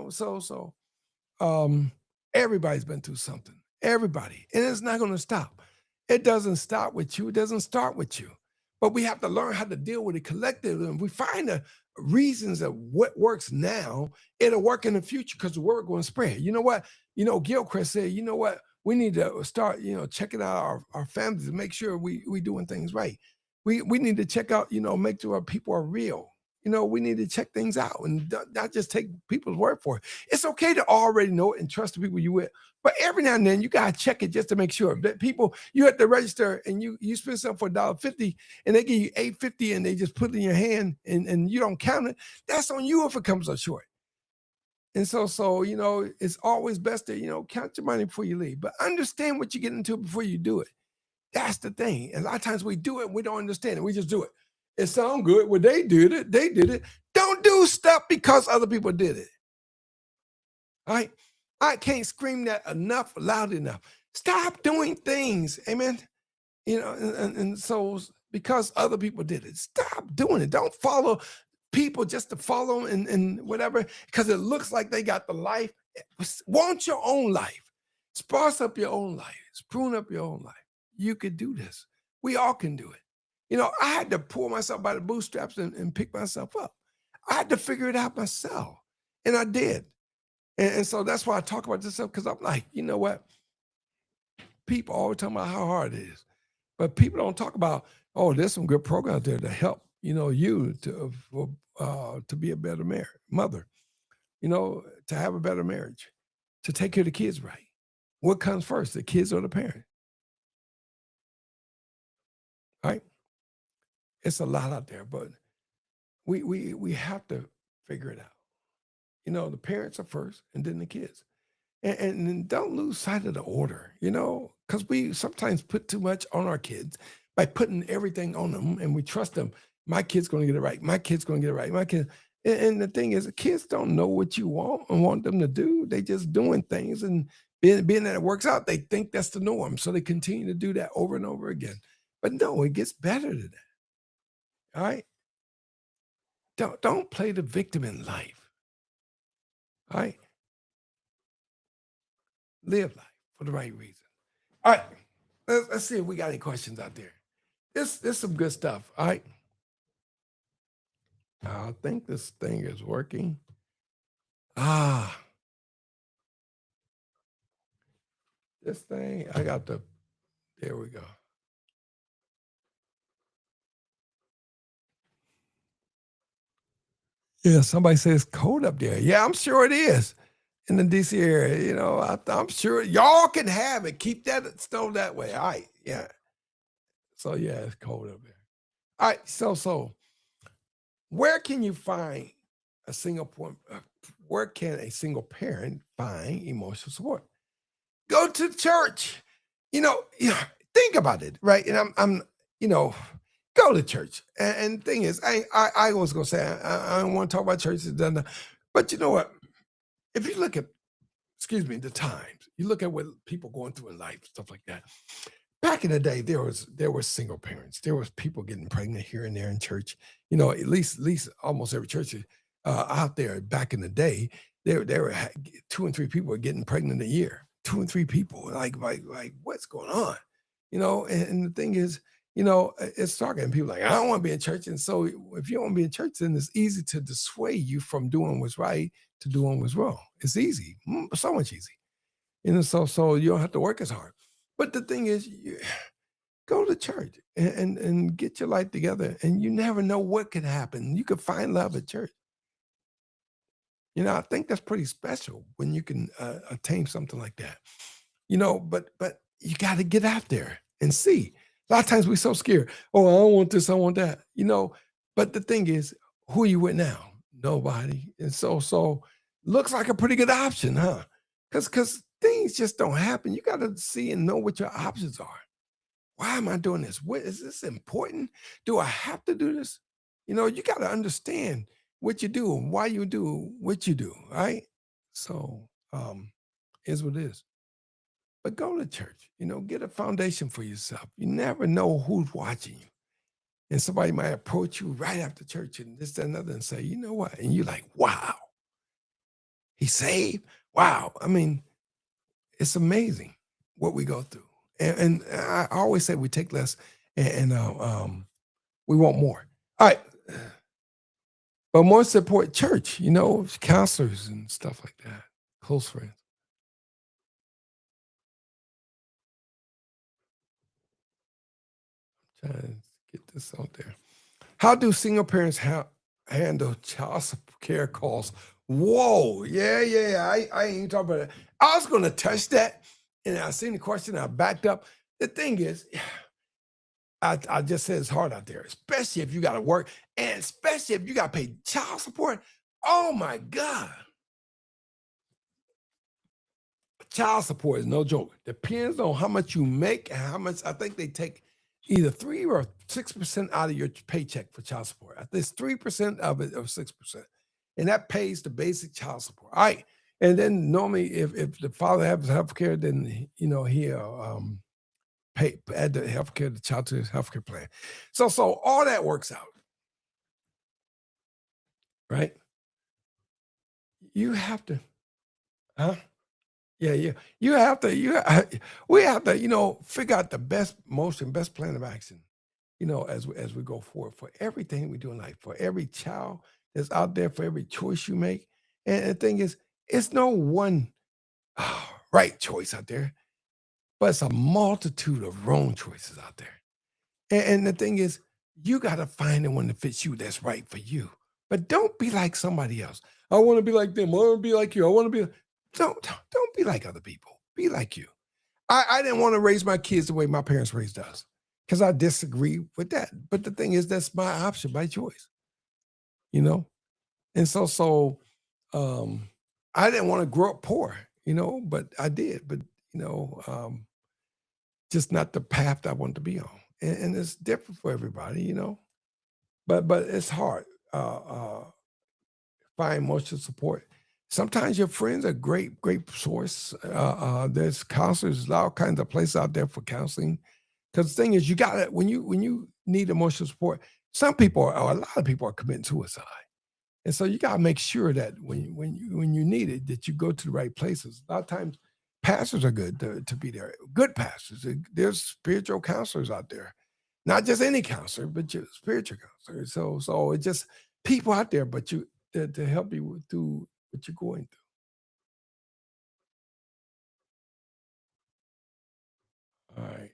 um, everybody's been through something. Everybody. And it's not going to stop. It doesn't stop with you. It doesn't start with you. But we have to learn how to deal with it collectively. And we find the reasons of what works now, it'll work in the future because the word going to spread. You know what? Gilcreast said, you know what? We need to start, checking out our families to make sure we doing things right. We need to check out, make sure our people are real. We need to check things out and not just take people's word for it. It's okay to already know it and trust the people you with, but every now and then you gotta check it just to make sure that people you at the register and you spend something for $1.50 and they give you $8.50 and they just put it in your hand and you don't count it. That's on you if it comes up short. And so it's always best to count your money before you leave, but understand what you get into before you do it. That's the thing. And a lot of times we do it, we don't understand it. We just do it. It sounds good. Well, they did it. They did it. Don't do stuff because other people did it. All right. I can't scream that enough, loud enough. Stop doing things. Amen. And so because other people did it, stop doing it. Don't follow people just to follow and whatever, because it looks like they got the life. Want your own life. Sparse up your own life. Prune up your own life. You could do this. We all can do it. I had to pull myself by the bootstraps and pick myself up. I had to figure it out myself. And I did. And so that's why I talk about this stuff, because I'm like, you know what? People always talk about how hard it is. But people don't talk about, oh, there's some good programs there to help, you to be a better mother, to have a better marriage, to take care of the kids right. What comes first, the kids or the parent? Right? It's a lot out there, but we have to figure it out. The parents are first and then the kids. And then don't lose sight of the order, because we sometimes put too much on our kids by putting everything on them and we trust them. My kid's going to get it right. My kid's going to get it right. My kid. And the thing is, the kids don't know what you want and want them to do. They just doing things, and being that it works out, they think that's the norm. So they continue to do that over and over again. But no, it gets better than that. All right. Don't play the victim in life. All right. Live life for the right reason. All right. Let's see if we got any questions out there. This some good stuff. All right. I think this thing is working. This thing, there we go. Yeah, somebody says cold up there. Yeah, I'm sure it is in the DC area. I'm sure y'all can have it. Keep that stove that way. All right. Yeah. So yeah, it's cold up there. All right. So where can you find a single point? Where can a single parent find emotional support? Go to church. Think about it, right? And I'm go to church. And the thing is, I was gonna say I don't want to talk about churches, but you know what? If you look at, excuse me, the times, you look at what people going through in life, stuff like that. Back in the day, there were single parents. There was people getting pregnant here and there in church. At least almost every church out there back in the day, there were 2 and 3 people were getting pregnant a year. 2 and 3 people. Like what's going on? And the thing is, it's talking and people like, I don't want to be in church. And so if you don't want to be in church, then it's easy to dissuade you from doing what's right to doing what's wrong. It's easy, so much easy. So you don't have to work as hard. But the thing is, go to church and get your life together. And you never know what could happen. You could find love at church. I think that's pretty special when you can attain something like that. But you got to get out there and see. A lot of times we're so scared. Oh, I don't want this, I want that. But the thing is, who are you with now? Nobody. And so looks like a pretty good option, huh? Because things just don't happen. You got to see and know what your options are. Why am I doing this? What is this important? Do I have to do this? You got to understand what you do and why you do what you do, right? So, is what it is. But go to church, get a foundation for yourself. You never know who's watching you. And somebody might approach you right after church and this, that, and another and say, you know what? And you're like, wow, he's saved. Wow. I mean, it's amazing what we go through. And I always say we take less and we want more. All right. But more support church, counselors and stuff like that, close friends. Trying to get this out there. How do single parents handle child care calls? Whoa, yeah. I ain't even talking about that. I was going to touch that, and I seen the question. I backed up. The thing is, I just said it's hard out there, especially if you got to work, and especially if you got to pay child support. Oh my God. Child support is no joke. Depends on how much you make and how much. I think they take either 3 or 6% out of your paycheck for child support. I think it's 3% of it or 6%. And that pays the basic child support. All right. And then normally if the father has health care, then he'll pay add the health care, the child to his health care plan. So all that works out, right? You have to, huh? Yeah. You have to, we have to, figure out the best motion, best plan of action, as we go forward for everything we do in life, for every child that's out there, for every choice you make. And the thing is, it's no one right choice out there, but it's a multitude of wrong choices out there. And the thing is, you got to find the one that fits you that's right for you. But don't be like somebody else. I want to be like them. I want to be like you. I want to be. Don't be like other people. Be like you. I didn't want to raise my kids the way my parents raised us because I disagree with that. But the thing is, that's my option, my choice. You know, and um, I didn't want to grow up poor. But I did. But just not the path I wanted to be on. And it's different for everybody. But it's hard. Find emotional support. Sometimes your friends are great source. There's counselors, a lot of kinds of places out there for counseling. Because the thing is, you got to when you need emotional support, some people or a lot of people are committing suicide, and so you got to make sure that when you need it, that you go to the right places. A lot of times, pastors are good to be there. Good pastors. There's spiritual counselors out there, not just any counselor, but just spiritual counselor. So it's just people out there, but you to help you through what you're going through. All right.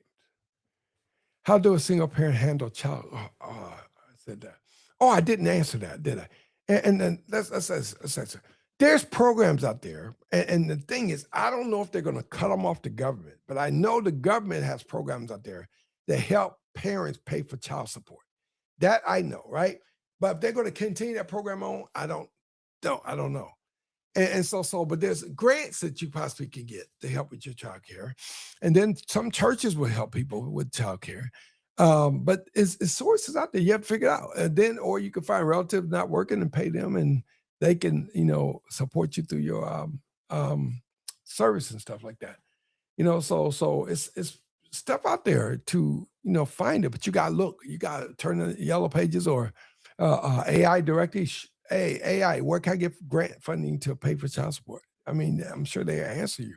How do a single parent handle child? I said that. Oh, I didn't answer that, did I? And then let's answer. There's programs out there, and the thing is, I don't know if they're going to cut them off the government, but I know the government has programs out there that help parents pay for child support. That I know, right? But if they're going to continue that program on, I don't know. And but there's grants that you possibly can get to help with your child care. And then some churches will help people with child care. But it's sources out there you have to figure it out. And then, or you can find relatives not working and pay them, and they can, support you through your service and stuff like that. So it's stuff out there to find it, but you gotta look. You gotta turn the yellow pages or AI directly. Hey, AI, where can I get grant funding to pay for child support? I mean, I'm sure they answer you.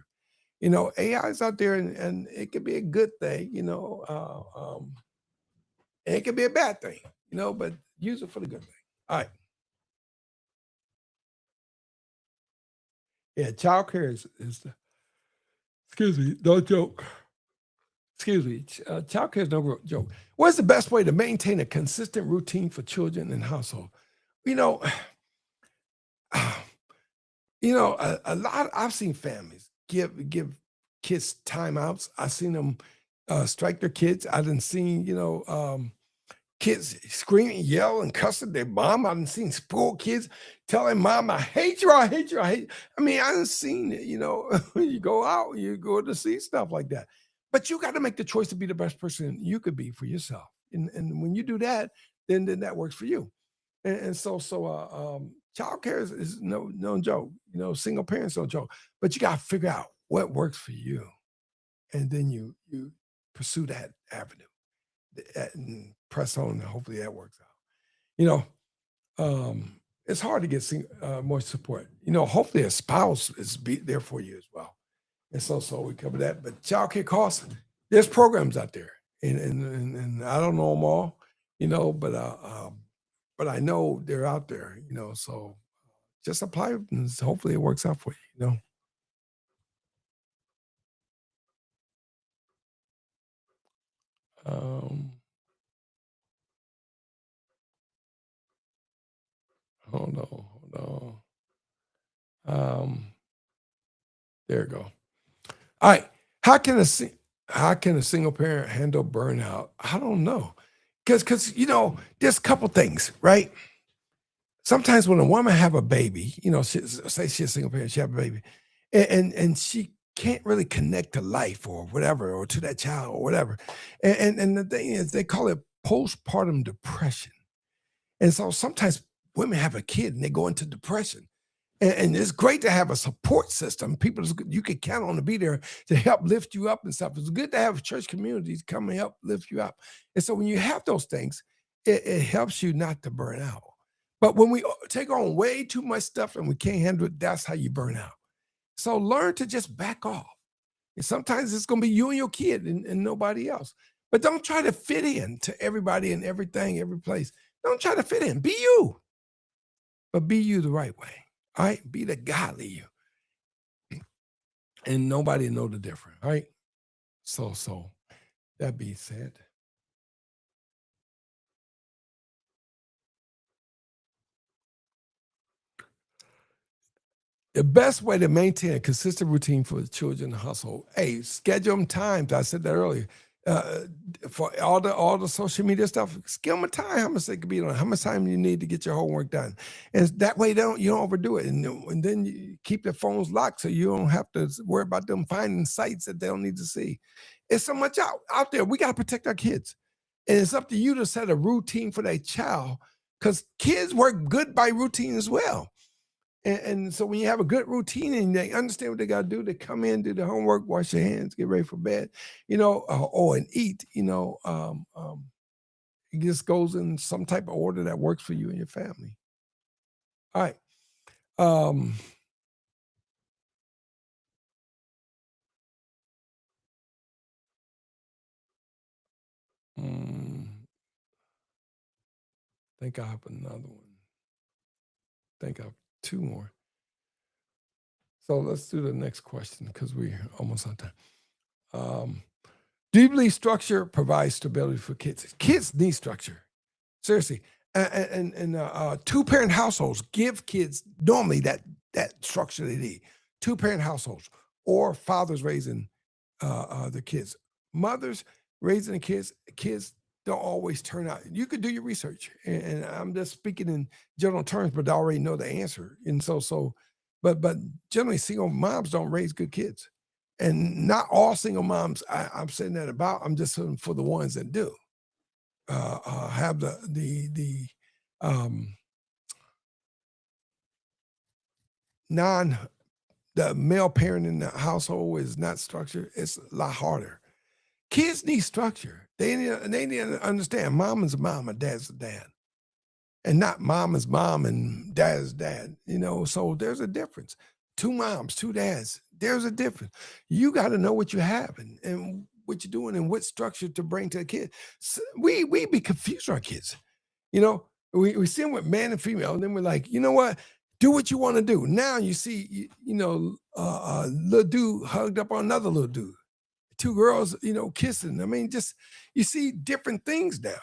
AI is out there and it could be a good thing, and it could be a bad thing, but use it for the good thing. All right. Yeah, childcare is the, excuse me, no joke. Excuse me, childcare is no joke. What's the best way to maintain a consistent routine for children and household? You know, a lot. I've seen families give kids timeouts. I've seen them strike their kids. I didn't see kids screaming, yell, and cuss at their mom. I done seen spoiled kids telling mom, "I hate you, I hate you, I hate." I mean, I done seen it. You go out, you go to see stuff like that. But you got to make the choice to be the best person you could be for yourself. And when you do that, then that works for you. And childcare is no joke. Single parents no joke. But you got to figure out what works for you, and then you pursue that avenue and press on, and hopefully that works out. You know, it's hard to get more support. Hopefully a spouse is there for you as well. And so we cover that. But childcare costs, there's programs out there, and I don't know them all, but I know they're out there. So just apply and hopefully it works out for you. Um, hold on, hold on. There you go. All right. How can a single parent handle burnout? I don't know. Because there's a couple things, right? Sometimes when a woman have a baby, say she's a single parent, she have a baby, and she can't really connect to life or whatever, or to that child or whatever. And the thing is, they call it postpartum depression. And so sometimes women have a kid and they go into depression. And it's great to have a support system. People you can count on to be there to help lift you up and stuff. It's good to have church communities come and help lift you up. And so when you have those things, it helps you not to burn out. But when we take on way too much stuff and we can't handle it, that's how you burn out. So learn to just back off. And sometimes it's going to be you and your kid and nobody else. But don't try to fit in to everybody and everything, every place. Don't try to fit in. Be you, but be you the right way. All right, be the godly you, and nobody know the difference. All right, so that being said, the best way to maintain a consistent routine for the children in the household, hey, schedule them times. I said that earlier. Uh, for all the social media stuff, schedule them a time. How much they could be on? How much time you need to get your homework done, and that way you don't overdo it, and then you keep the phones locked so you don't have to worry about them finding sites that they don't need to see. It's so much out there. We got to protect our kids, and it's up to you to set a routine for that child because kids work good by routine as well. And so when you have a good routine and they understand what they got to do, they come in, do the homework, wash their hands, get ready for bed, and eat, it just goes in some type of order that works for you and your family. All right. Um, think I have another one. Think I have two more. So let's do the next question because we're almost on time. Do you believe structure provides stability for kids? Kids need structure. Seriously. And two-parent households give kids normally that structure they need. Two-parent households or fathers raising the kids. Mothers raising the kids don't always turn out. You could do your research, and I'm just speaking in general terms, but I already know the answer. And but generally, single moms don't raise good kids, and not all single moms. I'm saying that about. I'm just saying for the ones that do have the um, non the male parent in the household is not structured. It's a lot harder. Kids need structure. They need to understand mom is mom and dad's a dad, and not mom is mom and dad is dad. So there's a difference. two moms, two dads. There's a difference. You got to know what you have and what you're doing and what structure to bring to the kid. So we be confused our kids. You know, we see them with man and female, and then we're like, you know what? Do what you want to do. Now you see, little dude hugged up on another little dude. Two girls, kissing. I mean, just you see different things now.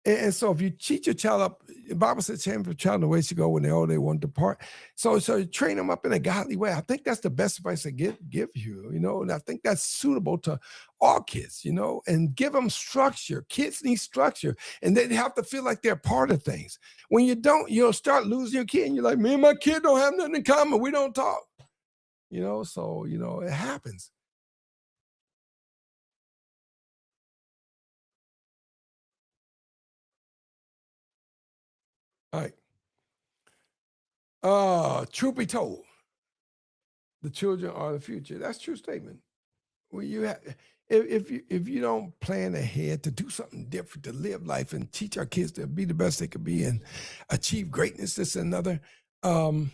And so if you teach your child up, the Bible says, train for a child in the way to go when they're old, they won't depart. So you train them up in a godly way. I think that's the best advice I give you, and I think that's suitable to all kids, and give them structure. Kids need structure, and they have to feel like they're part of things. When you don't, you'll start losing your kid, and you're like, me and my kid don't have nothing in common. We don't talk, so, it happens. All right. Truth be told, the children are the future. That's a true statement. Well, you have if you don't plan ahead to do something different, to live life and teach our kids to be the best they could be and achieve greatness, this and another, um,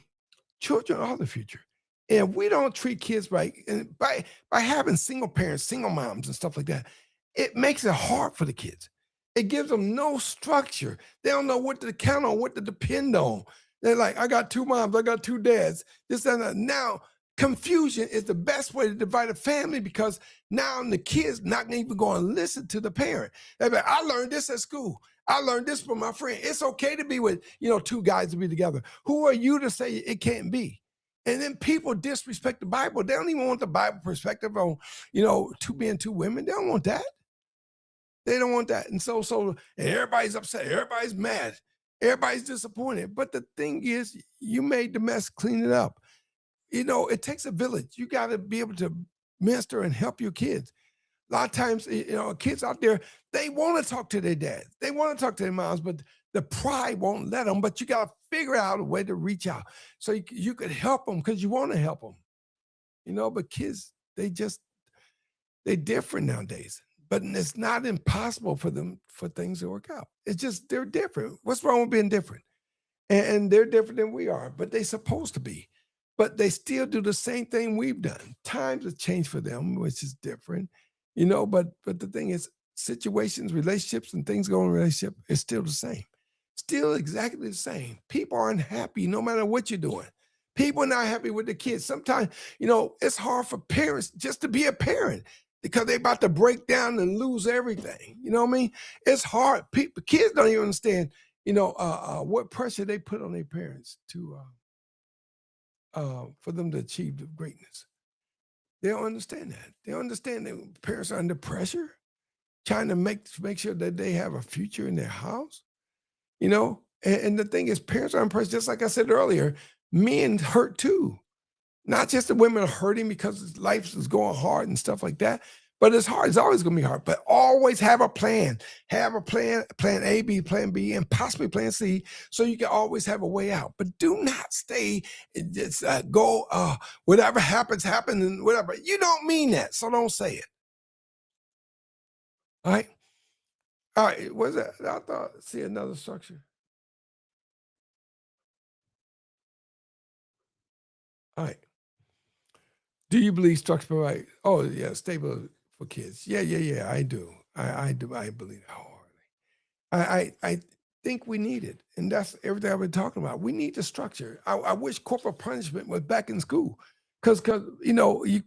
children are the future. And we don't treat kids right, and by having single parents, single moms, and stuff like that, it makes it hard for the kids. It gives them no structure. They don't know what to count on, what to depend on. They're like, I got two moms, I got two dads. This and that. Now, confusion is the best way to divide a family because now the kids not even going to listen to the parent. They're like, I learned this at school. I learned this from my friend. It's okay to be with, two guys to be together. Who are you to say it can't be? And then people disrespect the Bible. They don't even want the Bible perspective on, two men, two women. They don't want that. They don't want that. And so and everybody's upset. Everybody's mad. Everybody's disappointed. But the thing is, you made the mess, clean it up. It takes a village. You got to be able to minister and help your kids. A lot of times, kids out there, they want to talk to their dads. They want to talk to their moms, but the pride won't let them. But you got to figure out a way to reach out so you could help them because you want to help them. But kids, they're different nowadays. But it's not impossible for them for things to work out. It's just they're different. What's wrong with being different? And they're different than we are, but they're supposed to be. But they still do the same thing we've done. Times have changed for them, which is different, But the thing is, situations, relationships, and things go in a relationship is still the same, still exactly the same. People aren't happy no matter what you're doing. People are not happy with the kids. Sometimes, it's hard for parents just to be a parent because they're about to break down and lose everything. You know what I mean? It's hard. Kids don't even understand, what pressure they put on their parents for them to achieve the greatness. They don't understand that. They don't understand that parents are under pressure, trying to make sure that they have a future in their house. And the thing is, parents are under pressure. Just like I said earlier, men hurt too. Not just the women are hurting because life is going hard and stuff like that. But it's hard. It's always going to be hard. But always have a plan. Have a plan A, B, plan B, and possibly plan C, so you can always have a way out. But do not stay, just go, whatever happens, happen, and whatever. You don't mean that, so don't say it. All right? All right, what's that? I thought, see another structure. All right. Do you believe structure provide? Oh, yeah, stable for kids. Yeah, I do. I do. I believe that wholeheartedly. I think we need it, and that's everything I've been talking about. We need the structure. I wish corporal punishment was back in school, because you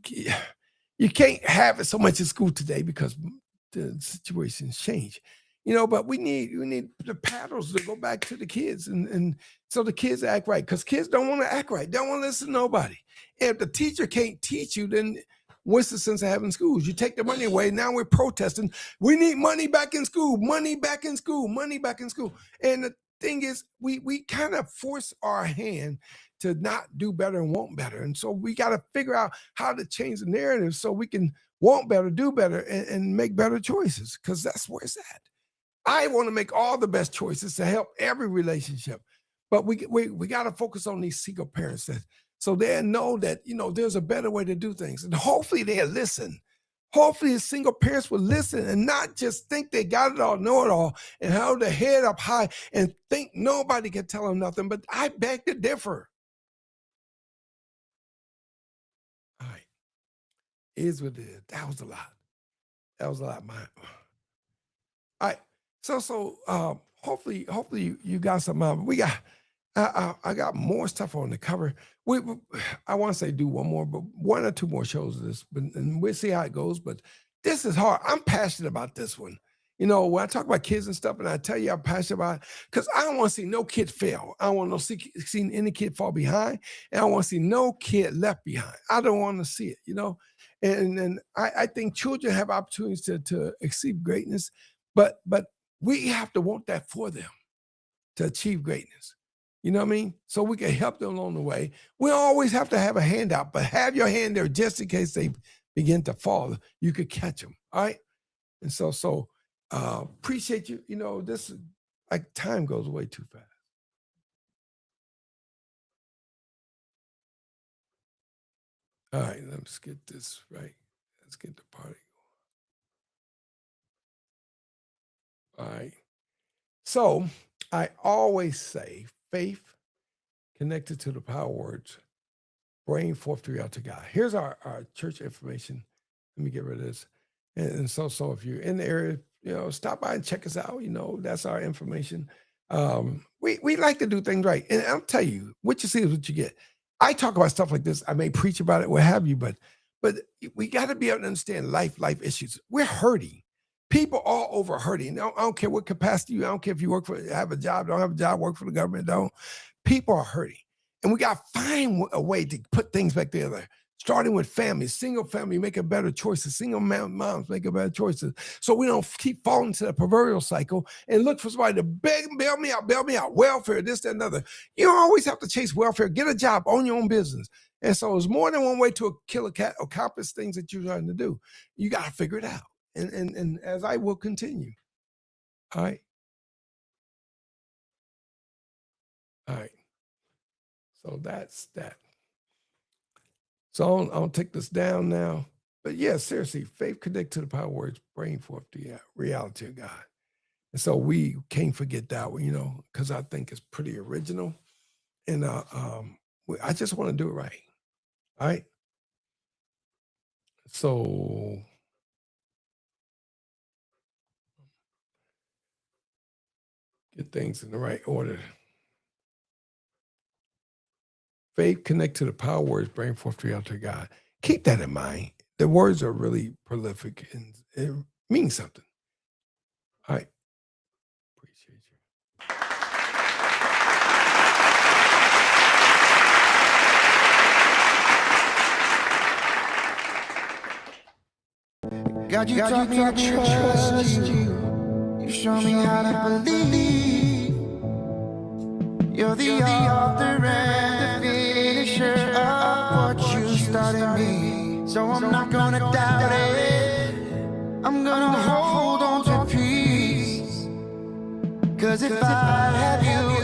can't have it so much in school today because the situations change. But we need the paddles to go back to the kids, and so the kids act right, because kids don't want to act right. They don't want to listen to nobody. If the teacher can't teach you, then what's the sense of having schools? You take the money away. Now we're protesting. We need money back in school, money back in school, money back in school. And the thing is, we kind of force our hand to not do better and want better. And so we got to figure out how to change the narrative so we can want better, do better, and make better choices, because that's where it's at. I want to make all the best choices to help every relationship. But we got to focus on these single parents so they know that there's a better way to do things, and hopefully they'll listen. Hopefully, the single parents will listen and not just think they got it all, know it all, and hold their head up high and think nobody can tell them nothing. But I beg to differ. Is what it is. That was a lot. That was a lot, man. All right. Hopefully you got some. We got I got more stuff on the cover. I want to say do one more, but one or two more shows of this, and we'll see how it goes. But this is hard. I'm passionate about this one. You know, when I talk about kids and stuff, and I tell you I'm passionate about it, because I don't want to see no kid fail. I don't want to see any kid fall behind, and I want to see no kid left behind. I don't want to see it, you know. And I think children have opportunities to exceed greatness, but we have to want that for them to achieve greatness. You know what I mean? So we can help them along the way. We don't always have to have a handout, but have your hand there just in case they begin to fall. You could catch them. All right. And so appreciate you. You know, this like time goes way too fast. All right, let's get this right. Let's get the party going. All right. So I always say faith connected to the power words, bring forth the reality to God. Here's our church information. Let me get rid of this. And so if you're in the area, you know, stop by and check us out. You know, that's our information. We like to do things right. And I'll tell you, what you see is what you get. I talk about stuff like this. I may preach about it, what have you, but we got to be able to understand life issues. We're hurting. People all over hurting. I don't care what capacity you. I don't care if you have a job, don't have a job, work for the government, don't. People are hurting, and we got to find a way to put things back together. Starting with families, single family making better choices, single moms making better choices, so we don't keep falling into the proverbial cycle and look for somebody to bail me out, welfare, this, that, another. You don't always have to chase welfare. Get a job, own your own business. And so it's more than one way to kill a cat, accomplish things that you're trying to do. You got to figure it out. And as I will continue. All right. All right. So that's that. So I'll take this down now. But yeah, seriously, faith connect to the power words, bring forth the reality of God. And so we can't forget that one, you know, because I think it's pretty original. And I just want to do it right. All right. So get things in the right order. Faith connect to the power words, bring forth the reality of God. Keep that in mind. The words are really prolific and it means something. All right. Appreciate you. God, you taught me to trust you. You show me how to believe. You're the author and the finisher of what you started me. So I'm not gonna doubt it. I'm gonna hold on to peace. 'Cause if I have you